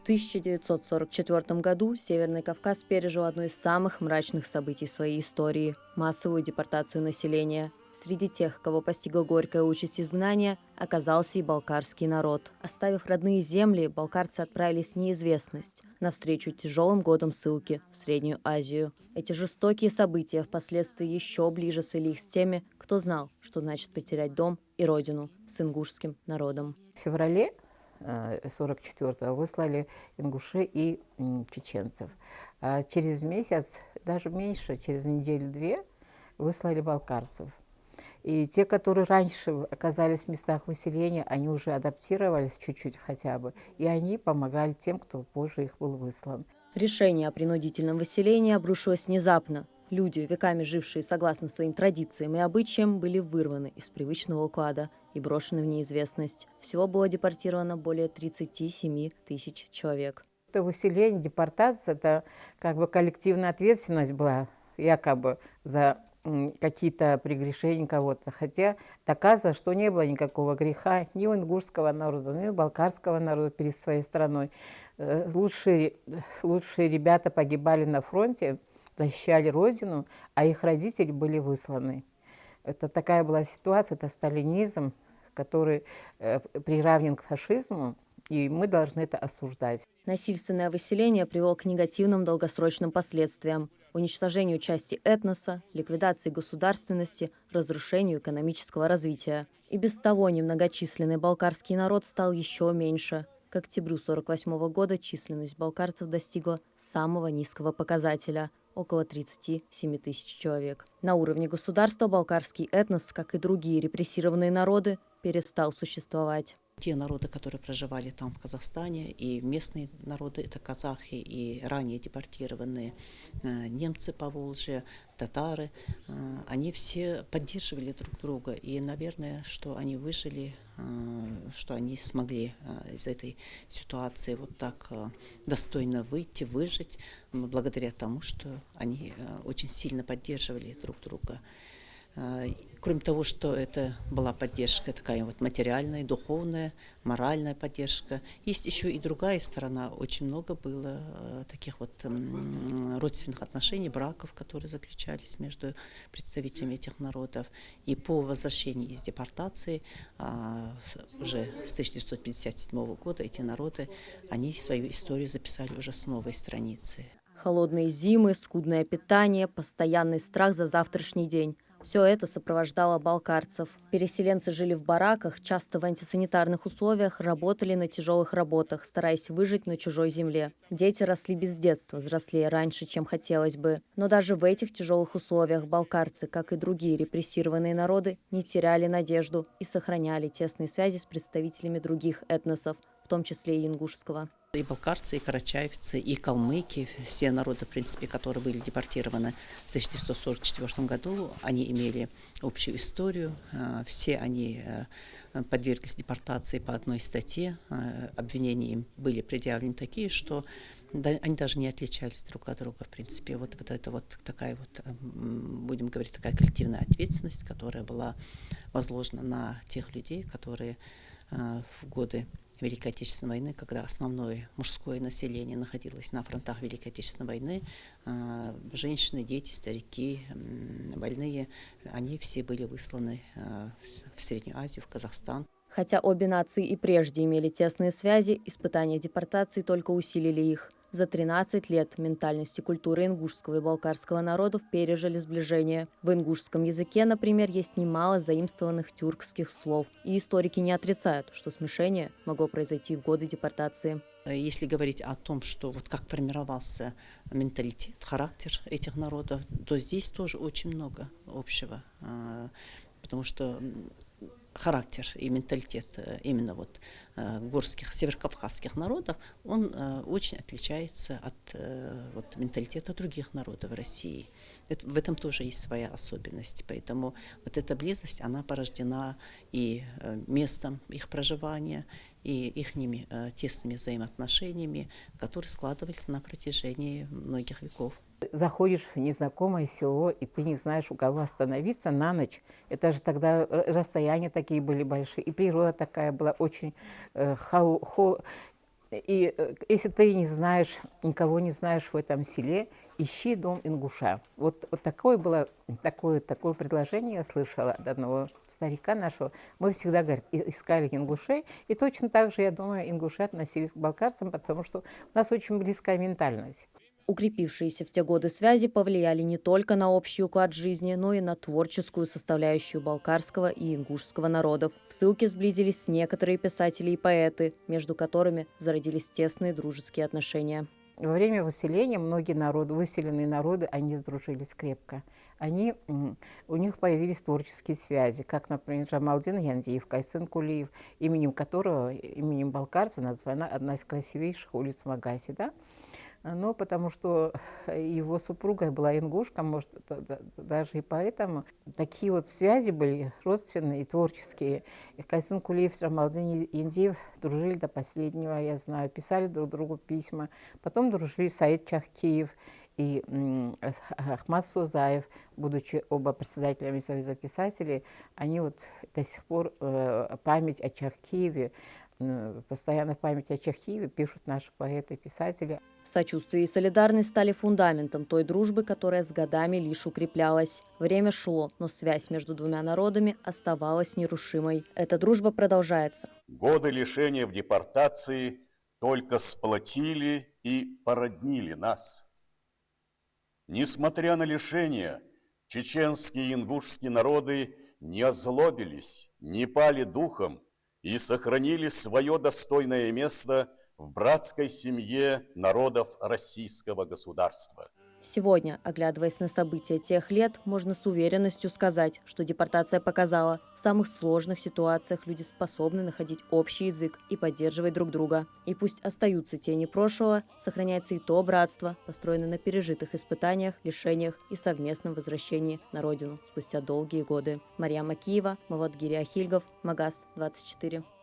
1944 году Северный Кавказ пережил одно из самых мрачных событий в своей истории – массовую депортацию населения. Среди тех, кого постигла горькая участь изгнания, оказался и балкарский народ. Оставив родные земли, балкарцы отправились в неизвестность, навстречу тяжелым годам ссылки в Среднюю Азию. Эти жестокие события впоследствии еще ближе свели их с теми, кто знал, что значит потерять дом и родину, с ингушским народом. В феврале 44-го выслали ингушей и чеченцев. А через месяц, даже меньше, через неделю-две, выслали балкарцев. И те, которые раньше оказались в местах выселения, они уже адаптировались чуть-чуть хотя бы, и они помогали тем, кто позже их был выслан. Решение о принудительном выселении обрушилось внезапно. Люди, веками жившие согласно своим традициям и обычаям, были вырваны из привычного уклада и брошены в неизвестность. Всего было депортировано более 37 тысяч человек. Это выселение, депортация, это как бы коллективная ответственность была якобы за какие-то прегрешения кого-то. Хотя доказано, что не было никакого греха ни у ингушского народа, ни у балкарского народа перед своей страной. Лучшие ребята погибали на фронте, защищали родину, а их родители были высланы. Это такая была ситуация, это сталинизм, который приравнен к фашизму, и мы должны это осуждать. Насильственное выселение привело к негативным долгосрочным последствиям: уничтожению части этноса, ликвидации государственности, разрушению экономического развития. И без того немногочисленный балкарский народ стал еще меньше. К октябрю 1948 года численность балкарцев достигла самого низкого показателя – около 37 тысяч человек. На уровне государства балкарский этнос, как и другие репрессированные народы, перестал существовать. Те народы, которые проживали там в Казахстане, и местные народы, это казахи, и ранее депортированные немцы по Волжье, татары, они все поддерживали друг друга. И, наверное, что они выжили, что они смогли из этой ситуации вот так достойно выйти, выжить, благодаря тому, что они очень сильно поддерживали друг друга. Кроме того, что это была поддержка такая вот материальная, духовная, моральная поддержка, есть еще и другая сторона. Очень много было таких вот родственных отношений, браков, которые заключались между представителями этих народов. И по возвращении из депортации уже с 1957 года эти народы, они свою историю записали уже с новой страницы. Холодные зимы, скудное питание, постоянный страх за завтрашний день. Все это сопровождало балкарцев. Переселенцы жили в бараках, часто в антисанитарных условиях, работали на тяжелых работах, стараясь выжить на чужой земле. Дети росли без детства, взрослее раньше, чем хотелось бы. Но даже в этих тяжелых условиях балкарцы, как и другие репрессированные народы, не теряли надежду и сохраняли тесные связи с представителями других этносов, в том числе и ингушского. И балкарцы, и карачаевцы, и калмыки, все народы, в принципе, которые были депортированы в 1944 году, они имели общую историю, все они подверглись депортации по одной статье, обвинения им были предъявлены такие, что они даже не отличались друг от друга, в принципе. Вот это вот такая вот, будем говорить, такая коллективная ответственность, которая была возложена на тех людей, которые в годы Великой Отечественной войны, когда основное мужское население находилось на фронтах Великой Отечественной войны, женщины, дети, старики, больные, они все были высланы в Среднюю Азию, в Казахстан. Хотя обе нации и прежде имели тесные связи, испытания депортации только усилили их. За 13 лет ментальность и культура ингушского и балкарского народов пережили сближение. В ингушском языке, например, есть немало заимствованных тюркских слов. И историки не отрицают, что смешение могло произойти в годы депортации. Если говорить о том, что вот как формировался менталитет, характер этих народов, то здесь тоже очень много общего. Потому что характер и менталитет именно вот горских, северокавказских народов, он очень отличается от вот, менталитета других народов России. В этом тоже есть своя особенность. Поэтому вот эта близость, она порождена и местом их проживания, и их тесными взаимоотношениями, которые складывались на протяжении многих веков. Заходишь в незнакомое село, и ты не знаешь, у кого остановиться на ночь. Это же тогда расстояния такие были большие, и природа такая была очень И если ты не знаешь, никого не знаешь в этом селе, ищи дом ингуша. Вот такое предложение я слышала от одного старика нашего. Мы всегда, говорит, искали ингушей. И точно так же, я думаю, ингуши относились к балкарцам, потому что у нас очень близкая ментальность. Укрепившиеся в те годы связи повлияли не только на общий уклад жизни, но и на творческую составляющую балкарского и ингушского народов. В ссылке сблизились некоторые писатели и поэты, между которыми зародились тесные дружеские отношения. Во время выселения многие народы, выселенные народы, они сдружились крепко. У них появились творческие связи, как, например, Джамалдин Яндиев, Кайсын Кулиев, именем балкарца названа одна из красивейших улиц Магаси, да? Но потому что его супруга была ингушка, может, даже и поэтому такие вот связи были родственные и творческие. И Кайсын Кулиев, Джамалдин Яндиев дружили до последнего, я знаю, писали друг другу письма. Потом дружили Саид Чахкиев и Ахмад Сузаев, будучи оба председателями Союза писателей, они вот до сих пор память о Чахкиеве, постоянно память о Чахкиеве пишут наши поэты и писатели. Сочувствие и солидарность стали фундаментом той дружбы, которая с годами лишь укреплялась. Время шло, но связь между двумя народами оставалась нерушимой. Эта дружба продолжается. Годы лишения в депортации только сплотили и породнили нас. Несмотря на лишения, чеченские и ингушские народы не озлобились, не пали духом и сохранили свое достойное место в братской семье народов российского государства. Сегодня, оглядываясь на события тех лет, можно с уверенностью сказать, что депортация показала, в самых сложных ситуациях люди способны находить общий язык и поддерживать друг друга. И пусть остаются тени прошлого, сохраняется и то братство, построенное на пережитых испытаниях, лишениях и совместном возвращении на родину спустя долгие годы. Марьям Макиева, Маватгири Ахильгов, Магаз 24.